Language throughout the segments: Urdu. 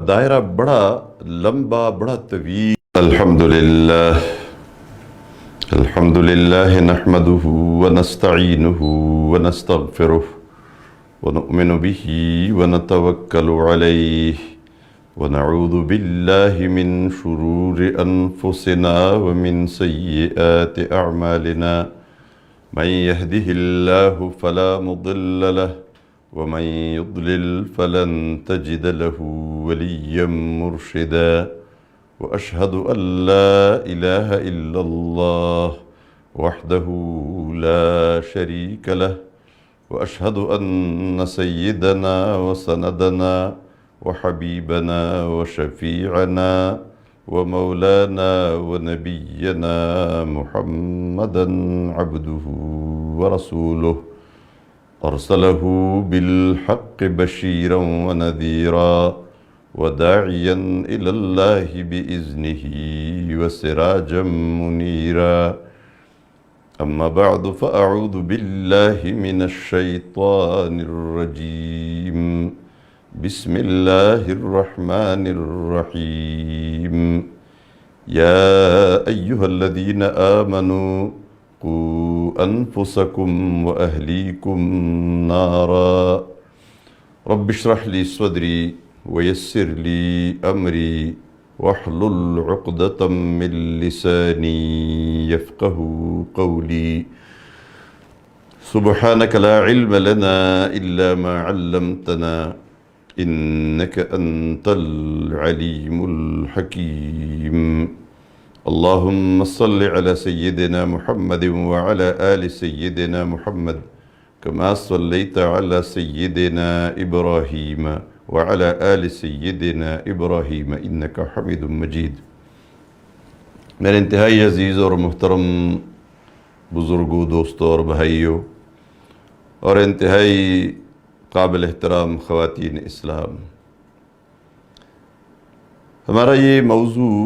دائرہ بڑا لمبا، بڑا طویل۔ الحمدللہ نحمدہ ونستعینہ ونستغفرہ ونؤمن بہ ونتوکل علیہ ونعوذ باللہ من شرور انفسنا ومن سیئات اعمالنا من يهده الله فلا مضل له ومن يضلل فلن تجد له وليا مرشدا وأشهد أن لا إله إلا الله وحده لا شريك له وأشهد أن سيدنا وسندنا وحبيبنا وشفيعنا ومولانا ونبينا محمدا عبده ورسوله أرسله بالحق بشيرا ونذيرا وداعيا إلى الله بإذنه وسراجا منيرا أما بعد فأعوذ بالله من الشيطان الرجيم بسم الله الرحمن الرحيم يا أيها الذين آمنوا قوا أنفسكم وأهليكم نارا رب اشرح لي صدري ويسر لي أمري واحلل عقدة من لساني يفقه قولي سبحانك لا علم لنا إلا ما علمتنا إنك أنت العليم الحكيم اللهم صل على سيدنا محمد وعلى آل سيدنا محمد كما صليت على سيدنا إبراهيم وعلى آل سيدنا إبراهيم إنك حميد مجيد۔ میرے انتہائی عزیز اور محترم بزرگوں، دوستوں اور بھائیوں، اور انتہائی قابل احترام خواتین اسلام، ہمارا یہ موضوع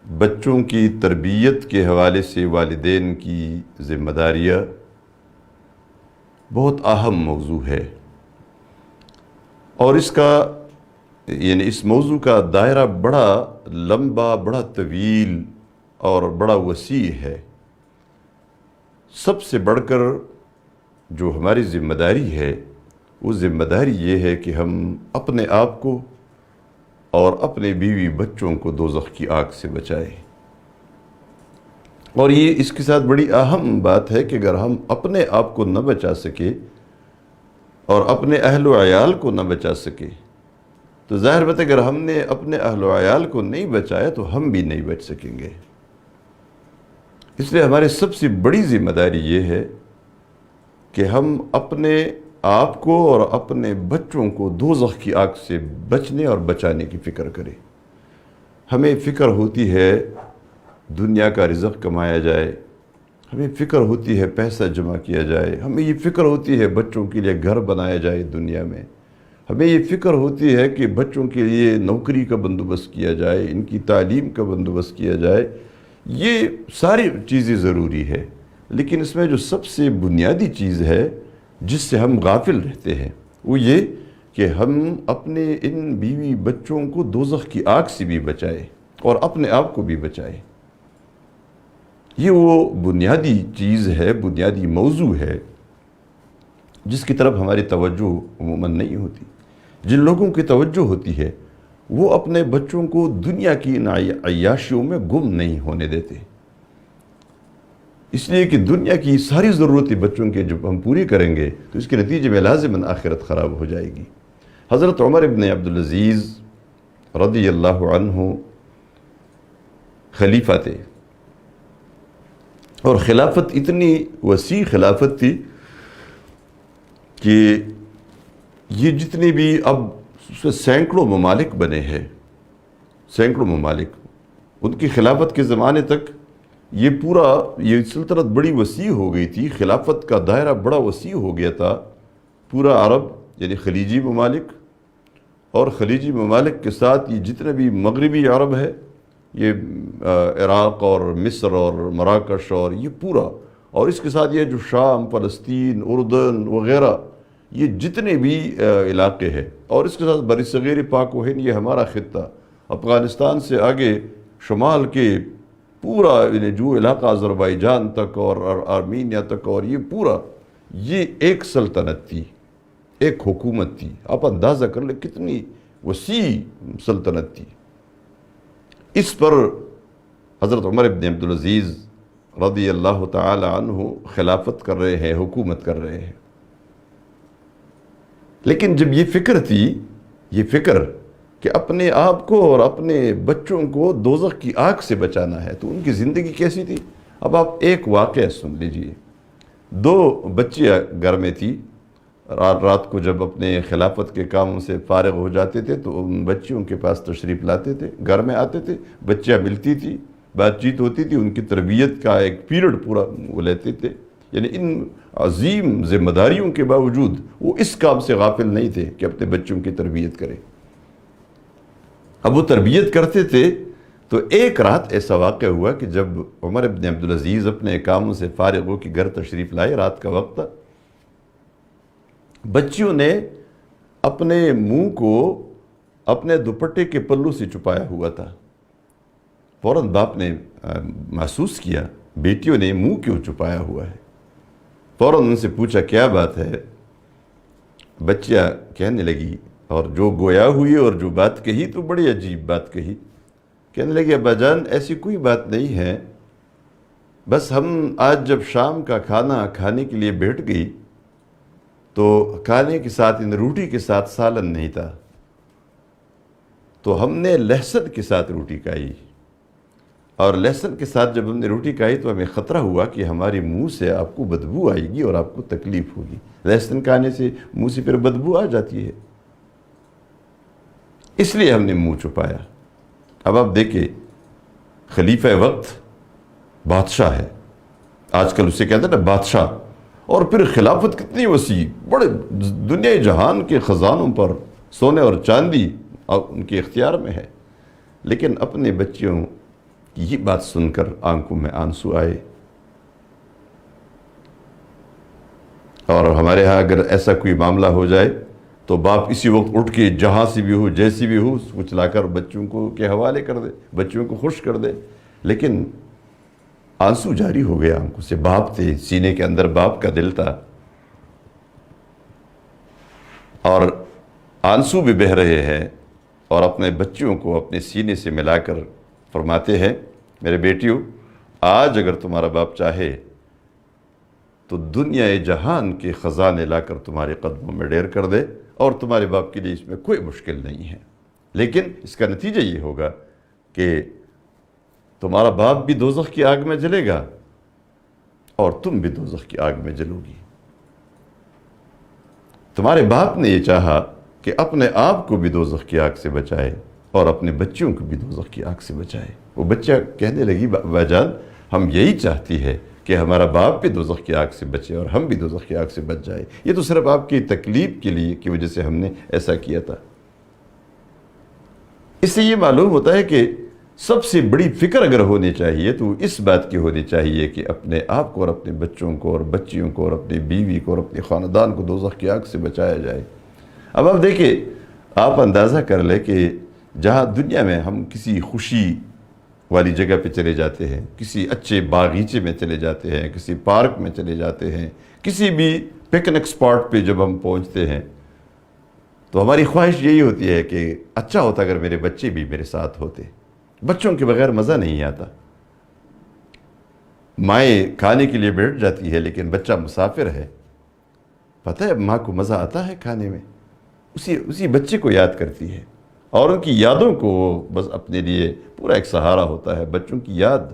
بچوں کی تربیت کے حوالے سے والدین کی ذمہ داریاں بہت اہم موضوع ہے، اور اس موضوع کا دائرہ بڑا لمبا، بڑا طویل اور بڑا وسیع ہے۔ سب سے بڑھ کر جو ہماری ذمہ داری ہے، وہ ذمہ داری یہ ہے کہ ہم اپنے آپ کو اور اپنے بیوی بچوں کو دوزخ کی آگ سے بچائیں۔ اور یہ اس کے ساتھ بڑی اہم بات ہے کہ اگر ہم اپنے آپ کو نہ بچا سکے اور اپنے اہل و عیال کو نہ بچا سکے تو ظاہر بات ہے اگر ہم نے اپنے اہل و عیال کو نہیں بچایا تو ہم بھی نہیں بچ سکیں گے۔ اس لیے ہماری سب سے بڑی ذمہ داری یہ ہے کہ ہم اپنے آپ کو اور اپنے بچوں کو دوزخ کی آگ سے بچنے اور بچانے کی فکر کریں۔ ہمیں فکر ہوتی ہے دنیا کا رزق کمایا جائے، ہمیں فکر ہوتی ہے پیسہ جمع کیا جائے، ہمیں یہ فکر ہوتی ہے بچوں کے لیے گھر بنایا جائے دنیا میں، ہمیں یہ فکر ہوتی ہے کہ بچوں کے لیے نوکری کا بندوبست کیا جائے، ان کی تعلیم کا بندوبست کیا جائے۔ یہ ساری چیزیں ضروری ہے، لیکن اس میں جو سب سے بنیادی چیز ہے جس سے ہم غافل رہتے ہیں وہ یہ کہ ہم اپنے ان بیوی بچوں کو دوزخ کی آگ سے بھی بچائیں اور اپنے آپ کو بھی بچائیں۔ یہ وہ بنیادی چیز ہے، بنیادی موضوع ہے جس کی طرف ہماری توجہ عموماً نہیں ہوتی۔ جن لوگوں کی توجہ ہوتی ہے وہ اپنے بچوں کو دنیا کی ان عیاشیوں میں گم نہیں ہونے دیتے، اس لیے کہ دنیا کی ساری ضرورتیں بچوں کے جب ہم پوری کریں گے تو اس کے نتیجے میں لازماً آخرت خراب ہو جائے گی۔ حضرت عمر ابن عبدالعزیز رضی اللہ عنہ خلیفہ تھے، اور خلافت اتنی وسیع خلافت تھی کہ یہ جتنے بھی اب سینکڑوں ممالک بنے ہیں، سینکڑوں ممالک، ان کی خلافت کے زمانے تک یہ سلطنت بڑی وسیع ہو گئی تھی، خلافت کا دائرہ بڑا وسیع ہو گیا تھا۔ پورا عرب یعنی خلیجی ممالک، اور خلیجی ممالک کے ساتھ یہ جتنے بھی مغربی عرب ہے، یہ عراق اور مصر اور مراکش اور یہ پورا، اور اس کے ساتھ یہ جو شام، فلسطین، اردن وغیرہ، یہ جتنے بھی علاقے ہیں، اور اس کے ساتھ برصغیر پاک و ہند، یہ ہمارا خطہ، افغانستان سے آگے شمال کے پورا جو علاقہ آذربائیجان تک اور آرمینیا تک، اور یہ پورا، یہ ایک سلطنت تھی، ایک حکومت تھی۔ آپ اندازہ کر لیں کتنی وسیع سلطنت تھی۔ اس پر حضرت عمر بن عبدالعزیز رضی اللہ تعالی عنہ خلافت کر رہے ہیں، حکومت کر رہے ہیں۔ لیکن جب یہ فکر تھی، یہ فکر کہ اپنے آپ کو اور اپنے بچوں کو دوزخ کی آگ سے بچانا ہے، تو ان کی زندگی کیسی تھی؟ اب آپ ایک واقعہ سن لیجئے۔ 2 بچیاں گھر میں تھی، رات کو جب اپنے خلافت کے کاموں سے فارغ ہو جاتے تھے تو ان بچیوں کے پاس تشریف لاتے تھے، گھر میں آتے تھے، بچیاں ملتی تھی، بات چیت ہوتی تھی، ان کی تربیت کا ایک پیریڈ پورا وہ لیتے تھے۔ یعنی ان عظیم ذمہ داریوں کے باوجود وہ اس کام سے غافل نہیں تھے کہ اپنے بچوں کی تربیت کریں۔ اب وہ تربیت کرتے تھے تو ایک رات ایسا واقع ہوا کہ جب عمر بن عبدالعزیز اپنے کاموں سے فارغ ہو کے گھر تشریف لائے، رات کا وقت تھا، بچیوں نے اپنے منہ کو اپنے دوپٹے کے پلو سے چھپایا ہوا تھا۔ فوراً باپ نے محسوس کیا بیٹیوں نے منہ کیوں چھپایا ہوا ہے۔ فوراً ان سے پوچھا کیا بات ہے؟ بچیاں کہنے لگی، اور جو گویا ہوئی اور جو بات کہی تو بڑی عجیب بات کہی، کہنے لگی ابا جان ایسی کوئی بات نہیں ہے، بس ہم آج جب شام کا کھانا کھانے کے لیے بیٹھ گئی تو کھانے کے ساتھ روٹی کے ساتھ سالن نہیں تھا، تو ہم نے لہسن کے ساتھ روٹی کھائی، اور لہسن کے ساتھ جب ہم نے روٹی کھائی تو ہمیں خطرہ ہوا کہ ہمارے منہ سے آپ کو بدبو آئے گی اور آپ کو تکلیف ہوگی۔ لہسن کھانے سے منہ سے پھر بدبو آ جاتی ہے، اس لیے ہم نے منہ چھپایا۔ اب آپ دیکھیں، خلیفہ وقت بادشاہ ہے، آج کل اسے کہتے ہیں نا بادشاہ، اور پھر خلافت کتنی وسیع، بڑے دنیا جہان کے خزانوں پر سونے اور چاندی ان کے اختیار میں ہے، لیکن اپنے بچیوں کی یہ بات سن کر آنکھوں میں آنسو آئے۔ اور ہمارے ہاں اگر ایسا کوئی معاملہ ہو جائے تو باپ اسی وقت اٹھ کے جہاں سے بھی ہو، جیسی بھی ہو، کچھ لا کر بچوں کو کے حوالے کر دے، بچوں کو خوش کر دے، لیکن آنسو جاری ہو گیا آنکھوں سے۔ باپ تھے، سینے کے اندر باپ کا دل تھا، اور آنسو بھی بہہ رہے ہیں، اور اپنے بچوں کو اپنے سینے سے ملا کر فرماتے ہیں میرے بیٹیوں، آج اگر تمہارا باپ چاہے تو دنیا جہان کے خزانے لا کر تمہارے قدموں میں ڈھیر کر دے، اور تمہارے باپ کے لیے اس میں کوئی مشکل نہیں ہے، لیکن اس کا نتیجہ یہ ہوگا کہ تمہارا باپ بھی دوزخ کی آگ میں جلے گا اور تم بھی دوزخ کی آگ میں جلو گی۔ تمہارے باپ نے یہ چاہا کہ اپنے آپ کو بھی دوزخ کی آگ سے بچائے اور اپنے بچوں کو بھی دوزخ کی آگ سے بچائے۔ وہ بچہ کہنے لگی بابا جان ہم یہی چاہتی ہے کہ ہمارا باپ بھی دوزخ کی آگ سے بچے اور ہم بھی دوزخ کی آگ سے بچ جائے، یہ تو صرف آپ کی تکلیف کے لیے کی وجہ سے ہم نے ایسا کیا تھا۔ اس سے یہ معلوم ہوتا ہے کہ سب سے بڑی فکر اگر ہونی چاہیے تو اس بات کی ہونی چاہیے کہ اپنے آپ کو اور اپنے بچوں کو اور بچیوں کو اور اپنی بیوی کو اور اپنے خاندان کو دوزخ کی آگ سے بچایا جائے۔ اب آپ دیکھیں، آپ اندازہ کر لیں کہ جہاں دنیا میں ہم کسی خوشی والی جگہ پہ چلے جاتے ہیں، کسی اچھے باغیچے میں چلے جاتے ہیں، کسی پارک میں چلے جاتے ہیں، کسی بھی پکنک سپاٹ پہ جب ہم پہنچتے ہیں تو ہماری خواہش یہی ہوتی ہے کہ اچھا ہوتا اگر میرے بچے بھی میرے ساتھ ہوتے۔ بچوں کے بغیر مزہ نہیں آتا۔ مائیں کھانے کے لیے بیٹھ جاتی ہے لیکن بچہ مسافر ہے، پتہ ہے ماں کو مزہ آتا ہے کھانے میں، اسی بچے کو یاد کرتی ہے، اور ان کی یادوں کو بس اپنے لیے پورا ایک سہارا ہوتا ہے۔ بچوں کی یاد،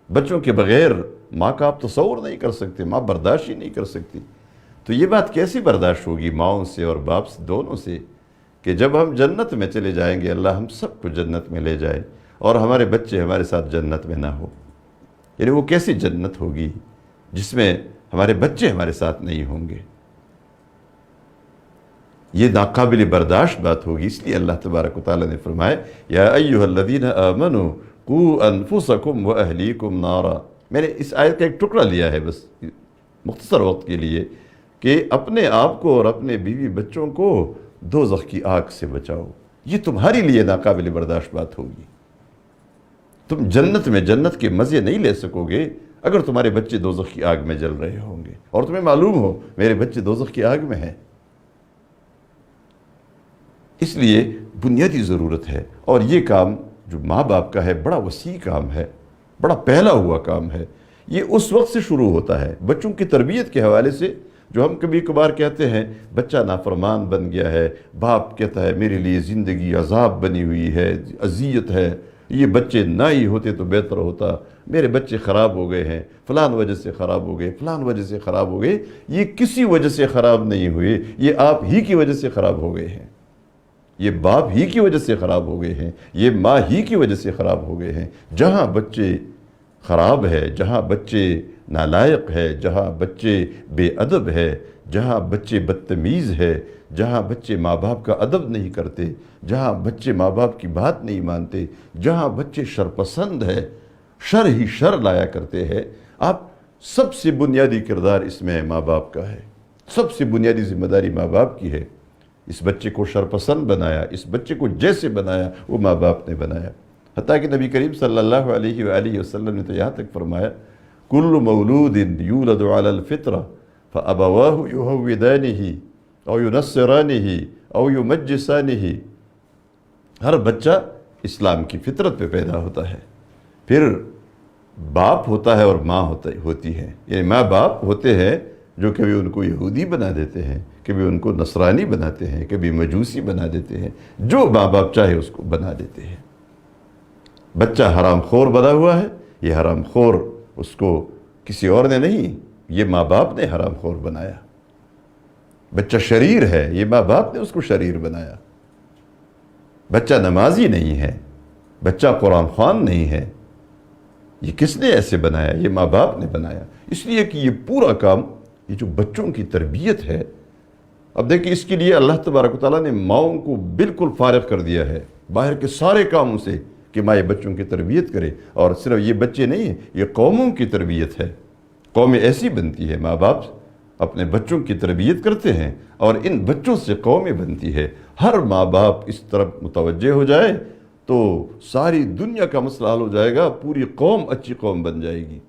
بچوں کے بغیر ماں کا آپ تصور نہیں کر سکتے، ماں برداشت ہی نہیں کر سکتی۔ تو یہ بات کیسی برداشت ہوگی ماؤں سے اور باپ سے، دونوں سے، کہ جب ہم جنت میں چلے جائیں گے، اللہ ہم سب کو جنت میں لے جائے اور ہمارے بچے ہمارے ساتھ جنت میں نہ ہو۔ یعنی وہ کیسی جنت ہوگی جس میں ہمارے بچے ہمارے ساتھ نہیں ہوں گے؟ یہ ناقابل برداشت بات ہوگی۔ اس لیے اللہ تبارک و تعالیٰ نے فرمایا یا ایھا الذین آمنوا قوا انفسکم واہلیکم نارا۔ میں نے اس آیت کا ایک ٹکڑا لیا ہے بس مختصر وقت کے لیے کہ اپنے آپ کو اور اپنے بیوی بچوں کو دوزخ کی آگ سے بچاؤ۔ یہ تمہارے لیے ناقابل برداشت بات ہوگی۔ تم جنت میں جنت کے مزے نہیں لے سکو گے اگر تمہارے بچے دوزخ کی آگ میں جل رہے ہوں گے، اور تمہیں معلوم ہو میرے بچے دوزخ کی آگ میں ہیں۔ اس لیے بنیادی ضرورت ہے، اور یہ کام جو ماں باپ کا ہے بڑا وسیع کام ہے، بڑا پھیلا ہوا کام ہے۔ یہ اس وقت سے شروع ہوتا ہے بچوں کی تربیت کے حوالے سے، جو ہم کبھی کبھار کہتے ہیں بچہ نافرمان بن گیا ہے، باپ کہتا ہے میرے لیے زندگی عذاب بنی ہوئی ہے، اذیت ہے، یہ بچے نہ ہی ہوتے تو بہتر ہوتا، میرے بچے خراب ہو گئے ہیں، فلان وجہ سے خراب ہو گئے، فلان وجہ سے خراب ہو گئے۔ یہ کسی وجہ سے خراب نہیں ہوئے، یہ آپ ہی کی وجہ سے خراب ہو گئے ہیں، یہ باپ ہی کی وجہ سے خراب ہو گئے ہیں، یہ ماں ہی کی وجہ سے خراب ہو گئے ہیں۔ جہاں بچے خراب ہے، جہاں بچے نالائق ہے، جہاں بچے بے ادب ہے، جہاں بچے بدتمیز ہے، جہاں بچے ماں باپ کا ادب نہیں کرتے، جہاں بچے ماں باپ کی بات نہیں مانتے، جہاں بچے شرپسند ہے، شر ہی شر لایا کرتے ہیں، آپ سب سے بنیادی کردار اس میں ماں باپ کا ہے، سب سے بنیادی ذمہ داری ماں باپ کی ہے۔ اس بچے کو شرپسند بنایا، اس بچے کو جیسے بنایا وہ ماں باپ نے بنایا۔ حتیٰ کہ نبی کریم صلی اللہ علیہ وآلہ وسلم نے تو یہاں تک فرمایا کل مولود یولد علی الفطرہ فابواہ یہودانہ او ینصرانہ او یمجسانہ۔ ہر بچہ اسلام کی فطرت پہ پیدا ہوتا ہے، پھر باپ ہوتا ہے اور ماں ہوتی ہے، یعنی ماں باپ ہوتے ہیں جو کبھی ان کو یہودی بنا دیتے ہیں، کبھی ان کو نصرانی بناتے ہیں، کبھی مجوسی بنا دیتے ہیں، جو ماں باپ چاہے اس کو بنا دیتے ہیں۔ بچہ حرام خور بنا ہوا ہے، یہ حرام خور اس کو کسی اور نے نہیں، یہ ماں باپ نے حرام خور بنایا۔ بچہ شریر ہے، یہ ماں باپ نے اس کو شریر بنایا۔ بچہ نمازی نہیں ہے، بچہ قرآن خوان نہیں ہے، یہ کس نے ایسے بنایا؟ یہ ماں باپ نے بنایا۔ اس لیے کہ یہ پورا کام، یہ جو بچوں کی تربیت ہے، اب دیکھیں اس کے لیے اللہ تبارک و تعالیٰ نے ماؤں کو بالکل فارغ کر دیا ہے باہر کے سارے کاموں سے کہ ماں یہ بچوں کی تربیت کرے، اور صرف یہ بچے نہیں ہیں، یہ قوموں کی تربیت ہے۔ قومیں ایسی بنتی ہے، ماں باپ اپنے بچوں کی تربیت کرتے ہیں اور ان بچوں سے قومیں بنتی ہے۔ ہر ماں باپ اس طرف متوجہ ہو جائے تو ساری دنیا کا مسئلہ حل ہو جائے گا، پوری قوم اچھی قوم بن جائے گی۔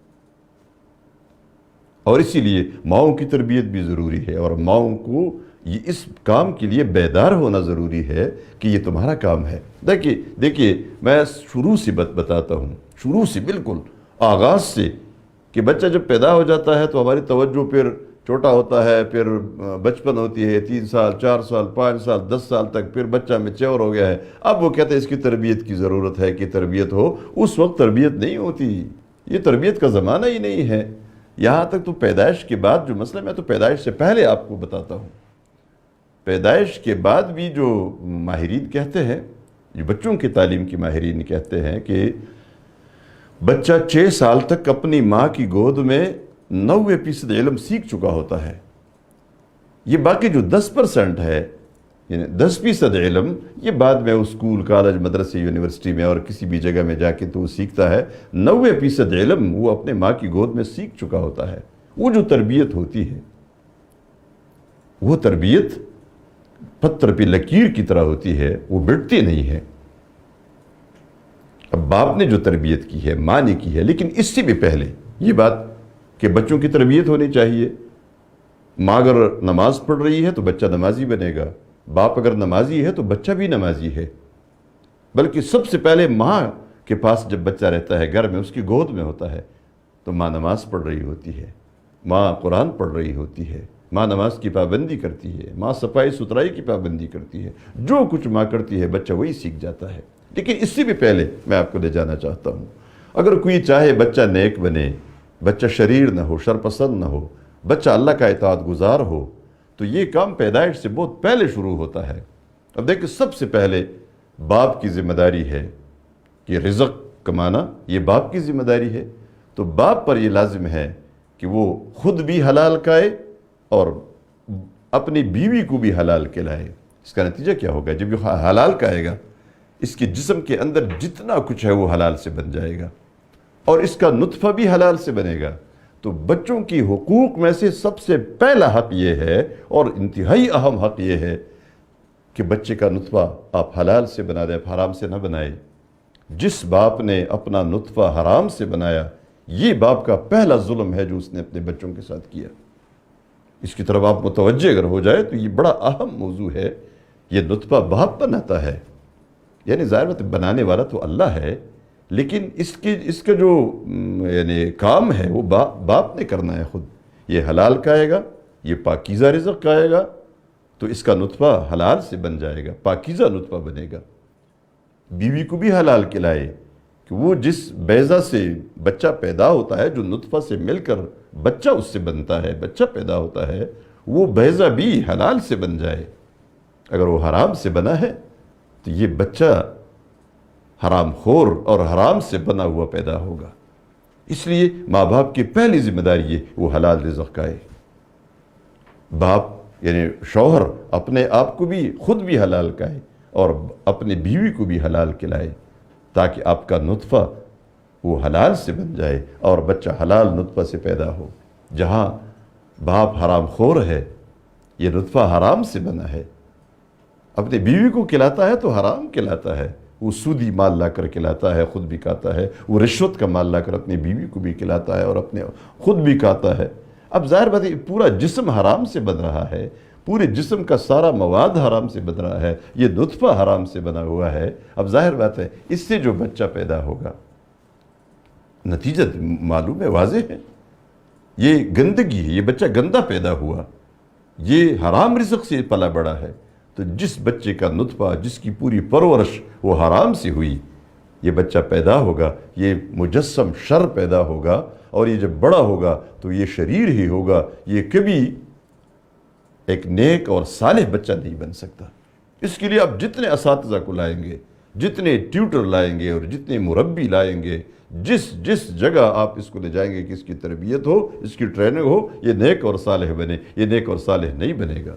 اور اسی لیے ماؤں کی تربیت بھی ضروری ہے، اور ماؤں کو یہ اس کام کے لیے بیدار ہونا ضروری ہے کہ یہ تمہارا کام ہے۔ دیکھیے میں شروع سے بتاتا ہوں، شروع سے بالکل آغاز سے، کہ بچہ جب پیدا ہو جاتا ہے تو ہماری توجہ پھر چھوٹا ہوتا ہے، پھر بچپن ہوتی ہے، 3 سال 4 سال 5 سال 10 سال تک، پھر بچہ میچور ہو گیا ہے، اب وہ کہتے ہیں اس کی تربیت کی ضرورت ہے کہ تربیت ہو۔ اس وقت تربیت نہیں ہوتی، یہ تربیت کا زمانہ ہی نہیں ہے۔ یہاں تک تو پیدائش کے بعد جو مسئلہ، میں تو پیدائش سے پہلے آپ کو بتاتا ہوں، پیدائش کے بعد بھی جو ماہرین کہتے ہیں، جو بچوں کی تعلیم کی ماہرین کہتے ہیں کہ بچہ 6 سال تک اپنی ماں کی گود میں 90% علم سیکھ چکا ہوتا ہے۔ یہ باقی جو 10% ہے، یعنی 10% علم، یہ بعد میں اسکول کالج مدرسے یونیورسٹی میں اور کسی بھی جگہ میں جا کے تو وہ سیکھتا ہے۔ 90% علم وہ اپنے ماں کی گود میں سیکھ چکا ہوتا ہے۔ وہ جو تربیت ہوتی ہے، وہ تربیت پتھر پہ لکیر کی طرح ہوتی ہے، وہ بڑھتی نہیں ہے۔ اب باپ نے جو تربیت کی ہے، ماں نے کی ہے، لیکن اس سے بھی پہلے یہ بات کہ بچوں کی تربیت ہونی چاہیے۔ ماں اگر نماز پڑھ رہی ہے تو بچہ نمازی بنے گا، باپ اگر نمازی ہے تو بچہ بھی نمازی ہے۔ بلکہ سب سے پہلے ماں کے پاس جب بچہ رہتا ہے، گھر میں، اس کی گود میں ہوتا ہے، تو ماں نماز پڑھ رہی ہوتی ہے، ماں قرآن پڑھ رہی ہوتی ہے، ماں نماز کی پابندی کرتی ہے، ماں صفائی ستھرائی کی پابندی کرتی ہے۔ جو کچھ ماں کرتی ہے بچہ وہی سیکھ جاتا ہے۔ لیکن اس سے بھی پہلے میں آپ کو لے جانا چاہتا ہوں، اگر کوئی چاہے بچہ نیک بنے، بچہ شریر نہ ہو، شرپسند نہ ہو، بچہ اللہ کا اطاعت گزار ہو، تو یہ کام پیدائش سے بہت پہلے شروع ہوتا ہے۔ اب دیکھیں سب سے پہلے باپ کی ذمہ داری ہے کہ رزق کمانا، یہ باپ کی ذمہ داری ہے۔ تو باپ پر یہ لازم ہے کہ وہ خود بھی حلال کھائے اور اپنی بیوی کو بھی حلال کھلائے۔ اس کا نتیجہ کیا ہوگا؟ جب یہ حلال کھائے گا، اس کے جسم کے اندر جتنا کچھ ہے وہ حلال سے بن جائے گا، اور اس کا نطفہ بھی حلال سے بنے گا۔ تو بچوں کی حقوق میں سے سب سے پہلا حق یہ ہے اور انتہائی اہم حق یہ ہے کہ بچے کا نطفہ آپ حلال سے بنا دیں، حرام سے نہ بنائے۔ جس باپ نے اپنا نطفہ حرام سے بنایا، یہ باپ کا پہلا ظلم ہے جو اس نے اپنے بچوں کے ساتھ کیا۔ اس کی طرف آپ متوجہ اگر ہو جائے تو یہ بڑا اہم موضوع ہے۔ یہ نطفہ باپ بناتا ہے، یعنی ظاہر بات بنانے والا تو اللہ ہے، لیکن اس کا جو یعنی کام ہے وہ باپ نے کرنا ہے خود۔ یہ حلال کھائے گا، یہ پاکیزہ رزق کھائے گا تو اس کا نطفہ حلال سے بن جائے گا، پاکیزہ نطفہ بنے گا۔ بیوی کو بھی حلال کھلائے کہ وہ جس بیضہ سے بچہ پیدا ہوتا ہے، جو نطفہ سے مل کر بچہ اس سے بنتا ہے، بچہ پیدا ہوتا ہے، وہ بیضہ بھی حلال سے بن جائے۔ اگر وہ حرام سے بنا ہے تو یہ بچہ حرام خور اور حرام سے بنا ہوا پیدا ہوگا۔ اس لیے ماں باپ کی پہلی ذمہ داری ہے وہ حلال رزق کھائے۔ باپ یعنی شوہر اپنے آپ کو بھی خود بھی حلال کھائے اور اپنے بیوی کو بھی حلال کھلائے، تاکہ آپ کا نطفہ وہ حلال سے بن جائے اور بچہ حلال نطفہ سے پیدا ہو۔ جہاں باپ حرام خور ہے، یہ نطفہ حرام سے بنا ہے، اپنے بیوی کو کھلاتا ہے تو حرام کھلاتا ہے، وہ سودی مال لا کر کھلاتا ہے، خود بھی کھاتا ہے، وہ رشوت کا مال لا کر اپنی بیوی کو بھی کھلاتا ہے اور اپنے خود بھی کھاتا ہے۔ اب ظاہر بات ہے پورا جسم حرام سے بن رہا ہے، پورے جسم کا سارا مواد حرام سے بن رہا ہے، یہ نطفہ حرام سے بنا ہوا ہے۔ اب ظاہر بات ہے اس سے جو بچہ پیدا ہوگا، نتیجہ معلوم ہے، واضح ہے، یہ گندگی ہے، یہ بچہ گندہ پیدا ہوا، یہ حرام رزق سے پلا بڑا ہے۔ تو جس بچے کا نطفہ، جس کی پوری پرورش وہ حرام سے ہوئی، یہ بچہ پیدا ہوگا، یہ مجسم شر پیدا ہوگا، اور یہ جب بڑا ہوگا تو یہ شریر ہی ہوگا، یہ کبھی ایک نیک اور صالح بچہ نہیں بن سکتا۔ اس کے لیے آپ جتنے اساتذہ کو لائیں گے، جتنے ٹیوٹر لائیں گے اور جتنے مربی لائیں گے، جس جگہ آپ اس کو لے جائیں گے کہ اس کی تربیت ہو، اس کی ٹریننگ ہو، یہ نیک اور صالح بنے، یہ نیک اور صالح نہیں بنے گا۔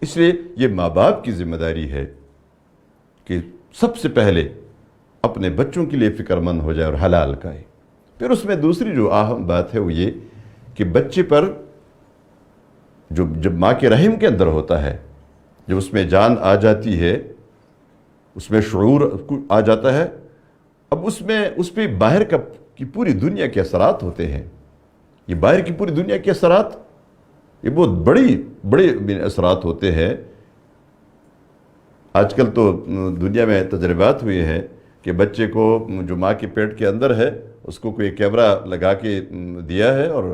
اس لیے یہ ماں باپ کی ذمہ داری ہے کہ سب سے پہلے اپنے بچوں کے لیے فکر مند ہو جائے اور حلال کھائے۔ پھر اس میں دوسری جو اہم بات ہے وہ یہ کہ بچے پر جب ماں کے رحم کے اندر ہوتا ہے، جب اس میں جان آ جاتی ہے، اس میں شعور آ جاتا ہے، اب اس پہ باہر کی پوری دنیا کے اثرات ہوتے ہیں۔ یہ باہر کی پوری دنیا کے اثرات، یہ بہت بڑے اثرات ہوتے ہیں۔ آج کل تو دنیا میں تجربات ہوئے ہیں کہ بچے کو جو ماں کے پیٹ کے اندر ہے، اس کو کوئی کیمرہ لگا کے دیا ہے اور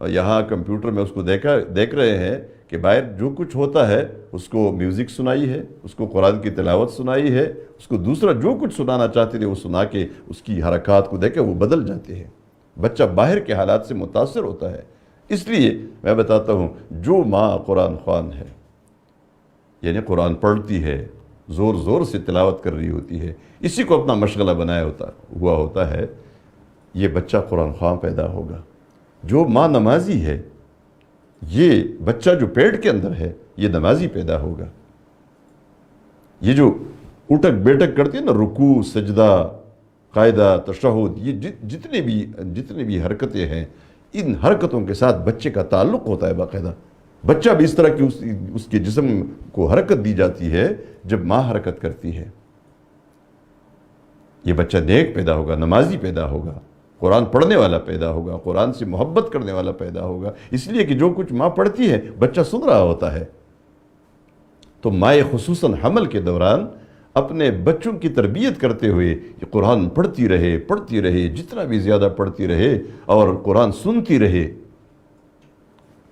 یہاں کمپیوٹر میں اس کو دیکھ رہے ہیں کہ باہر جو کچھ ہوتا ہے، اس کو میوزک سنائی ہے، اس کو قرآن کی تلاوت سنائی ہے، اس کو دوسرا جو کچھ سنانا چاہتے تھے وہ سنا کے اس کی حرکات کو دیکھ کے وہ بدل جاتے ہیں۔ بچہ باہر کے حالات سے متاثر ہوتا ہے۔ اس لیے میں بتاتا ہوں، جو ماں قرآن خوان ہے، یعنی قرآن پڑھتی ہے، زور سے تلاوت کر رہی ہوتی ہے، اسی کو اپنا مشغلہ بنایا ہوا ہوتا ہے، یہ بچہ قرآن خوان پیدا ہوگا۔ جو ماں نمازی ہے، یہ بچہ جو پیٹ کے اندر ہے، یہ نمازی پیدا ہوگا۔ یہ جو اٹھک بیٹھک کرتی ہے نا، رکوع، سجدہ، قاعدہ، تشہد، یہ جتنے بھی حرکتیں ہیں، ان حرکتوں کے ساتھ بچے کا تعلق ہوتا ہے باقاعدہ۔ بچہ بھی اس طرح کی اس کے جسم کو حرکت دی جاتی ہے جب ماں حرکت کرتی ہے۔ یہ بچہ نیک پیدا ہوگا، نمازی پیدا ہوگا، قرآن پڑھنے والا پیدا ہوگا، قرآن سے محبت کرنے والا پیدا ہوگا، اس لیے کہ جو کچھ ماں پڑھتی ہے بچہ سن رہا ہوتا ہے۔ تو مائیں خصوصاً حمل کے دوران اپنے بچوں کی تربیت کرتے ہوئے یہ قرآن پڑھتی رہے، جتنا بھی زیادہ پڑھتی رہے اور قرآن سنتی رہے۔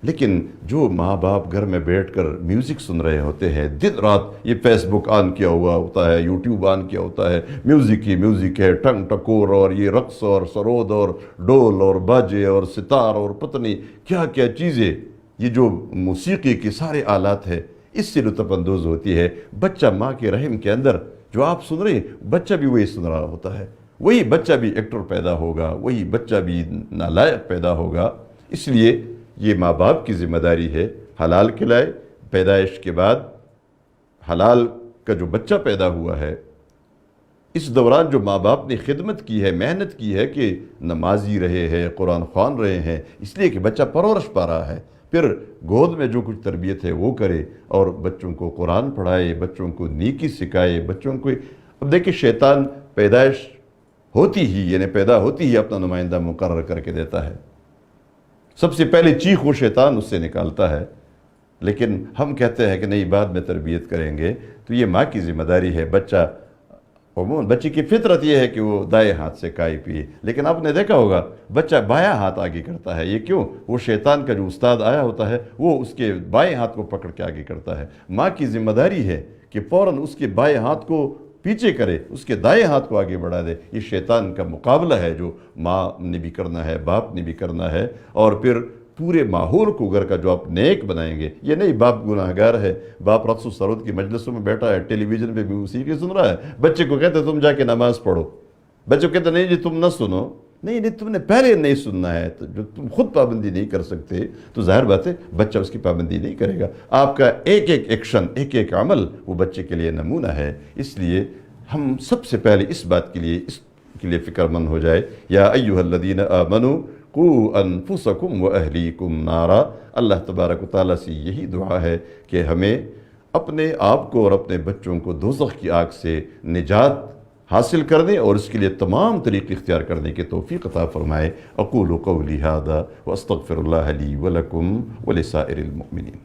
لیکن جو ماں باپ گھر میں بیٹھ کر میوزک سن رہے ہوتے ہیں، دن رات یہ فیس بک آن کیا ہوا ہوتا ہے، یوٹیوب آن کیا ہوتا ہے، میوزک ہے، ٹنگ ٹکور اور یہ رقص اور سرود اور ڈول اور باجے اور ستار اور پتہ نہیں کیا کیا چیزیں، یہ جو موسیقی کے سارے آلات ہیں، اس سے لطف اندوز ہوتی ہے۔ بچہ ماں کے رحم کے اندر جو آپ سن رہے ہیں، بچہ بھی وہی سن رہا ہوتا ہے، وہی بچہ بھی ایکٹر پیدا ہوگا، وہی بچہ بھی نالائق پیدا ہوگا۔ اس لیے یہ ماں باپ کی ذمہ داری ہے، حلال کھلائے۔ پیدائش کے بعد حلال کا جو بچہ پیدا ہوا ہے، اس دوران جو ماں باپ نے خدمت کی ہے، محنت کی ہے کہ نمازی رہے ہیں، قرآن خوان رہے ہیں، اس لیے کہ بچہ پرورش پا رہا ہے، پھر گود میں جو کچھ تربیت ہے وہ کرے اور بچوں کو قرآن پڑھائے، بچوں کو نیکی سکھائے، بچوں کو اب دیکھیں شیطان پیدائش ہوتی ہی یعنی پیدا ہوتی ہی اپنا نمائندہ مقرر کر کے دیتا ہے، سب سے پہلے چیخ وہ شیطان اس سے نکالتا ہے، لیکن ہم کہتے ہیں کہ نہیں بعد میں تربیت کریں گے، تو یہ ماں کی ذمہ داری ہے۔ بچہ عموماً بچے کی فطرت یہ ہے کہ وہ دائیں ہاتھ سے کائی پیے، لیکن آپ نے دیکھا ہوگا بچہ بایاں ہاتھ آگے کرتا ہے، یہ کیوں؟ وہ شیطان کا جو استاد آیا ہوتا ہے وہ اس کے بائیں ہاتھ کو پکڑ کے آگے کرتا ہے۔ ماں کی ذمہ داری ہے کہ فوراً اس کے بائیں ہاتھ کو پیچھے کرے، اس کے دائیں ہاتھ کو آگے بڑھا دے۔ یہ شیطان کا مقابلہ ہے جو ماں نے بھی کرنا ہے، باپ نے بھی کرنا ہے، اور پھر پورے ماحول کو گھر کا جو آپ نیک بنائیں گے۔ یہ نہیں باپ گناہگار ہے، باپ رقص و سرود کی مجلسوں میں بیٹھا ہے، ٹیلی ویژن پہ بھی موسیقی سن رہا ہے، بچے کو کہتے تم جا کے نماز پڑھو، بچے کو کہتے نہیں جی تم نہ سنو، نہیں تم نے پہلے نہیں سننا ہے، تو جو تم خود پابندی نہیں کر سکتے تو ظاہر بات ہے بچہ اس کی پابندی نہیں کرے گا۔ آپ کا ایک ایک ایکشن، ایک ایک عمل وہ بچے کے لیے نمونہ ہے۔ اس لیے ہم سب سے پہلے اس بات کے لیے فکر مند ہو جائے، یا ایھا الذین آمنوا قوا انفسکم واہلیکم نارا۔ اللہ تبارک و تعالیٰ سے یہی دعا ہے کہ ہمیں اپنے آپ کو اور اپنے بچوں کو دوزخ کی آگ سے نجات حاصل کرنے اور اس کے لیے تمام طریقے اختیار کرنے کی توفیق عطا فرمائے۔ اقول قولی ھذا واستغفر اللہ لی ولکم ولسائر المؤمنین۔